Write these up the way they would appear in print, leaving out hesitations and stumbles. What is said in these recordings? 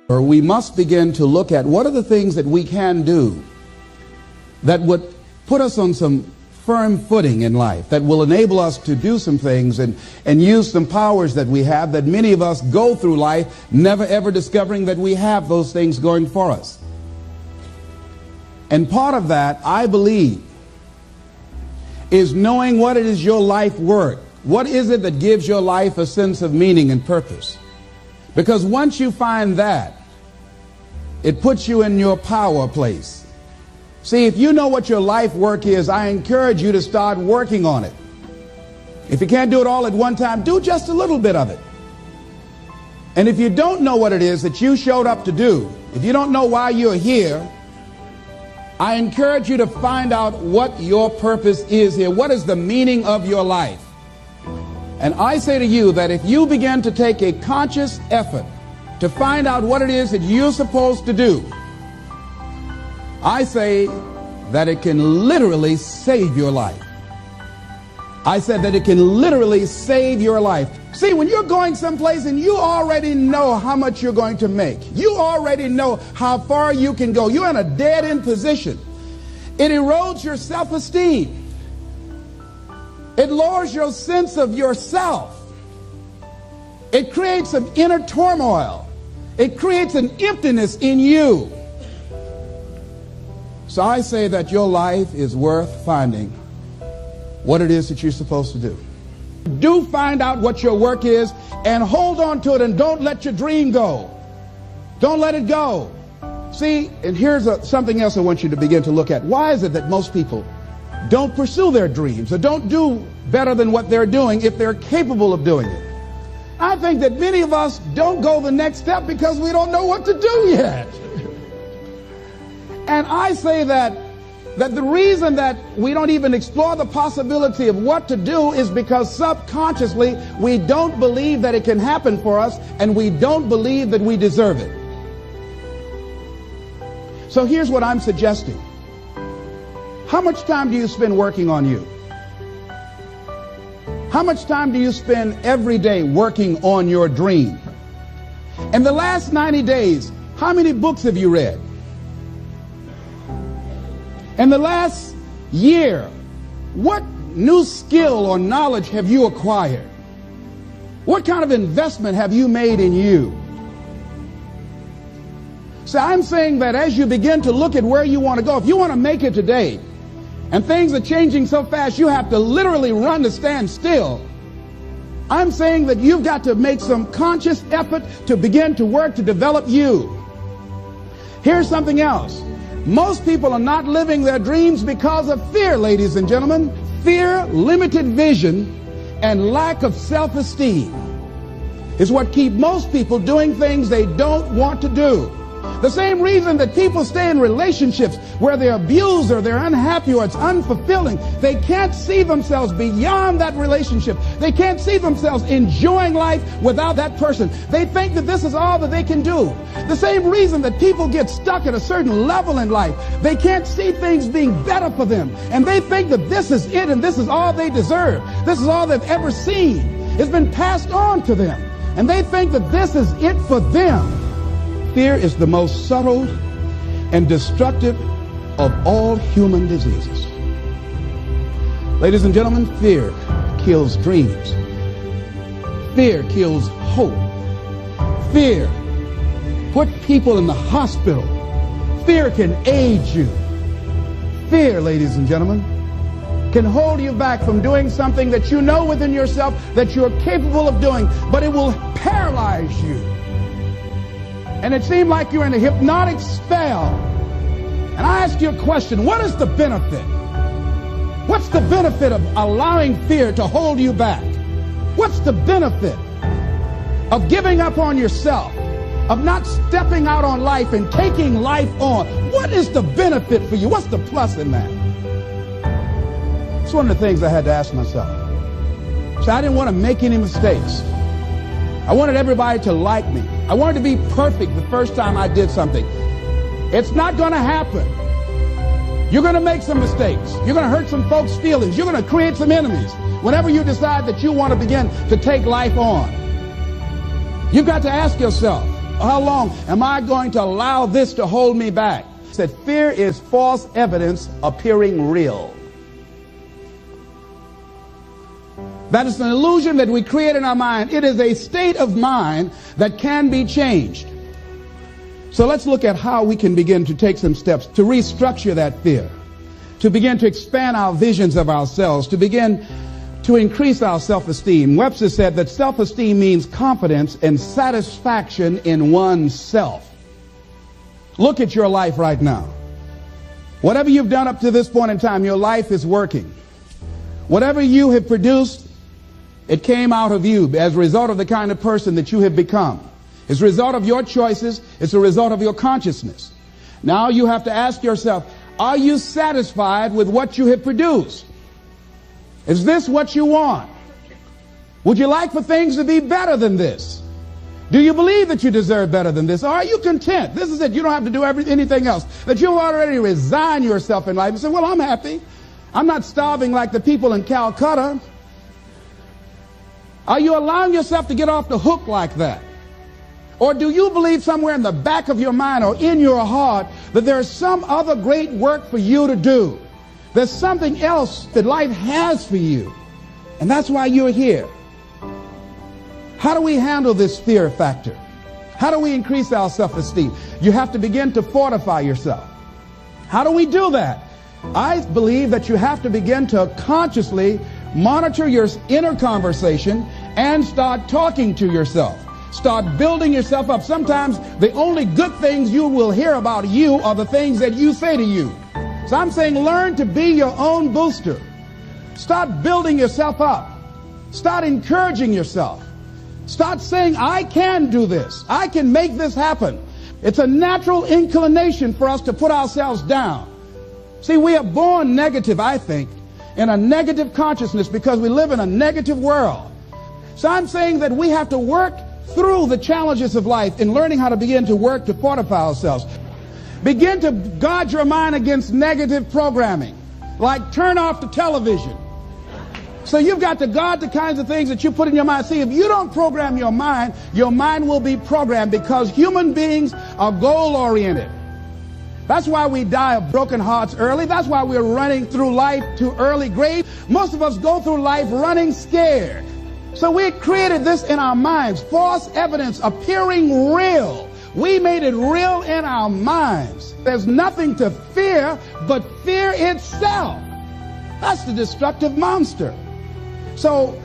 Or we must begin to look at what are the things that we can do that would put us on some firm footing in life, that will enable us to do some things and use some powers that we have, that many of us go through life never ever discovering that we have those things going for us. And part of that, I believe, is knowing what it is your life worth. What is it that gives your life a sense of meaning and purpose? Because once you find that, it puts you in your power place. See, if you know what your life work is, I encourage you to start working on it. If you can't do it all at one time, do just a little bit of it. And if you don't know what it is that you showed up to do, if you don't know why you're here, I encourage you to find out what your purpose is here. What is the meaning of your life? And I say to you that if you begin to take a conscious effort to find out what it is that you're supposed to do, I say that it can literally save your life. I said that it can literally save your life. See, when you're going someplace and you already know how much you're going to make, you already know how far you can go, you're in a dead-end position. It erodes your self-esteem. It lowers your sense of yourself. It creates some inner turmoil. It creates an emptiness in you. So I say that your life is worth finding what it is that you're supposed to do. Do find out what your work is and hold on to it, and don't let your dream go. Don't let it go. See, and here's something else I want you to begin to look at. Why is it that most people don't pursue their dreams or don't do better than what they're doing if they're capable of doing it? I think that many of us don't go the next step because we don't know what to do yet. And I say that the reason that we don't even explore the possibility of what to do is because subconsciously we don't believe that it can happen for us, and we don't believe that we deserve it. So here's what I'm suggesting. How much time do you spend working on you? How much time do you spend every day working on your dream? In the last 90 days, how many books have you read? In the last year, what new skill or knowledge have you acquired? What kind of investment have you made in you? So I'm saying that as you begin to look at where you want to go, if you want to make it today, and things are changing so fast you have to literally run to stand still, I'm saying that you've got to make some conscious effort to begin to work to develop you. Here's something else. Most people are not living their dreams because of fear, ladies and gentlemen. Fear, limited vision, and lack of self-esteem is what keep most people doing things they don't want to do. The same reason that people stay in relationships where they're abused or they're unhappy or it's unfulfilling. They can't see themselves beyond that relationship. They can't see themselves enjoying life without that person. They think that this is all that they can do. The same reason that people get stuck at a certain level in life. They can't see things being better for them. And they think that this is it and this is all they deserve. This is all they've ever seen. It's been passed on to them. And they think that this is it for them. Fear is the most subtle and destructive of all human diseases. Ladies and gentlemen, fear kills dreams. Fear kills hope. Fear puts people in the hospital. Fear can age you. Fear, ladies and gentlemen, can hold you back from doing something that you know within yourself that you're capable of doing, but it will paralyze you. And it seemed like you're in a hypnotic spell. And I ask you a question, what is the benefit? What's the benefit of allowing fear to hold you back? What's the benefit of giving up on yourself, of not stepping out on life and taking life on? What is the benefit for you? What's the plus in that? It's one of the things I had to ask myself. So I didn't want to make any mistakes. I wanted everybody to like me. I wanted to be perfect the first time I did something. It's not going to happen. You're going to make some mistakes. You're going to hurt some folks' feelings. You're going to create some enemies whenever you decide that you want to begin to take life on. You've got to ask yourself, How long am I going to allow this to hold me back? He said, fear is false evidence appearing real. That is an illusion that we create in our mind. It is a state of mind that can be changed. So let's look at how we can begin to take some steps to restructure that fear, to begin to expand our visions of ourselves, to begin to increase our self-esteem. Webster said that self-esteem means confidence and satisfaction in oneself. Look at your life right now. Whatever you've done up to this point in time, your life is working. Whatever you have produced, it came out of you as a result of the kind of person that you have become. It's a result of your choices. It's a result of your consciousness. Now you have to ask yourself, are you satisfied with what you have produced? Is this what you want? Would you like for things to be better than this? Do you believe that you deserve better than this? Or are you content? This is it. You don't have to do anything else. That you've already resigned yourself in life and say, well, I'm happy. I'm not starving like the people in Calcutta. Are you allowing yourself to get off the hook like that? Or do you believe somewhere in the back of your mind or in your heart that there's some other great work for you to do? There's something else that life has for you. And that's why you're here. How do we handle this fear factor? How do we increase our self-esteem? You have to begin to fortify yourself. How do we do that? I believe that you have to begin to consciously monitor your inner conversation and start talking to yourself. Start building yourself up. Sometimes the only good things you will hear about you are the things that you say to you. So I'm saying learn to be your own booster. Start building yourself up. Start encouraging yourself. Start saying, I can do this. I can make this happen. It's a natural inclination for us to put ourselves down. See, we are born negative, I think, in a negative consciousness because we live in a negative world. So I'm saying that we have to work through the challenges of life in learning how to begin to work to fortify ourselves. Begin to guard your mind against negative programming, like turn off the television. So you've got to guard the kinds of things that you put in your mind. See, if you don't program your mind will be programmed because human beings are goal-oriented. That's why we die of broken hearts early. That's why we're running through life to early grave. Most of us go through life running scared. So we created this in our minds, false evidence appearing real. We made it real in our minds. There's nothing to fear but fear itself. That's the destructive monster. So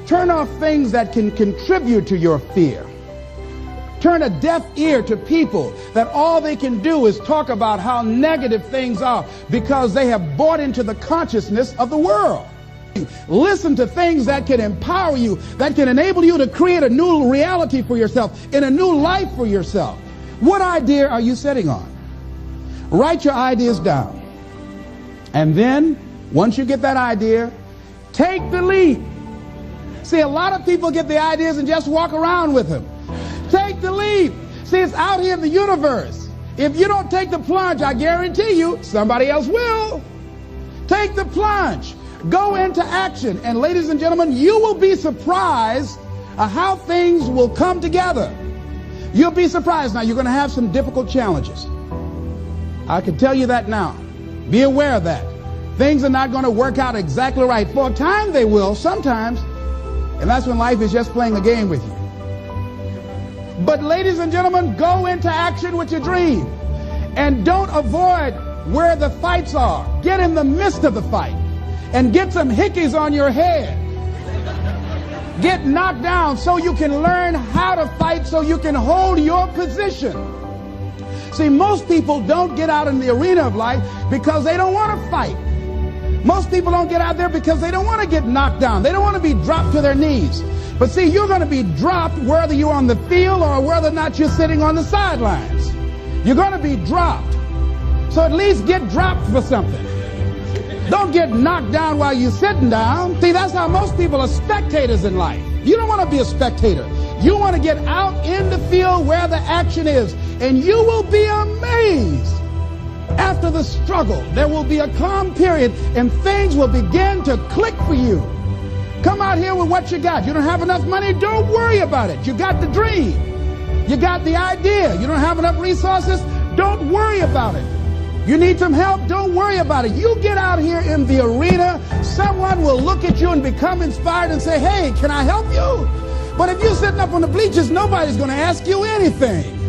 turn off things that can contribute to your fear. Turn a deaf ear to people that all they can do is talk about how negative things are because they have bought into the consciousness of the world. Listen to things that can empower you, that can enable you to create a new reality for yourself and a new life for yourself. What idea are you sitting on? Write your ideas down. And then, once you get that idea, take the leap. See, a lot of people get the ideas and just walk around with them. Take the leap. See, it's out here in the universe. If you don't take the plunge, I guarantee you, somebody else will. Take the plunge. Go into action. And ladies and gentlemen, you will be surprised at how things will come together. You'll be surprised. Now, you're going to have some difficult challenges. I can tell you that now. Be aware of that. Things are not going to work out exactly right. For a time they will, sometimes. And that's when life is just playing a game with you. But ladies and gentlemen, go into action with your dream. And don't avoid where the fights are. Get in the midst of the fight. And get some hickeys on your head. Get knocked down so you can learn how to fight, so you can hold your position. See, most people don't get out in the arena of life because they don't want to fight. Most people don't get out there because they don't want to get knocked down. They don't want to be dropped to their knees. But see, you're going to be dropped whether you're on the field or whether or not you're sitting on the sidelines. You're going to be dropped. So at least get dropped for something. Don't get knocked down while you're sitting down. See, that's how most people are spectators in life. You don't want to be a spectator. You want to get out in the field where the action is. And you will be amazed. After the struggle, there will be a calm period and things will begin to click for you. Come out here with what you got. You don't have enough money? Don't worry about it. You got the dream. You got the idea. You don't have enough resources? Don't worry about it. You need some help? Don't worry about it. You get out here in the arena, someone will look at you and become inspired and say, hey, can I help you? But if you're sitting up on the bleachers, nobody's going to ask you anything.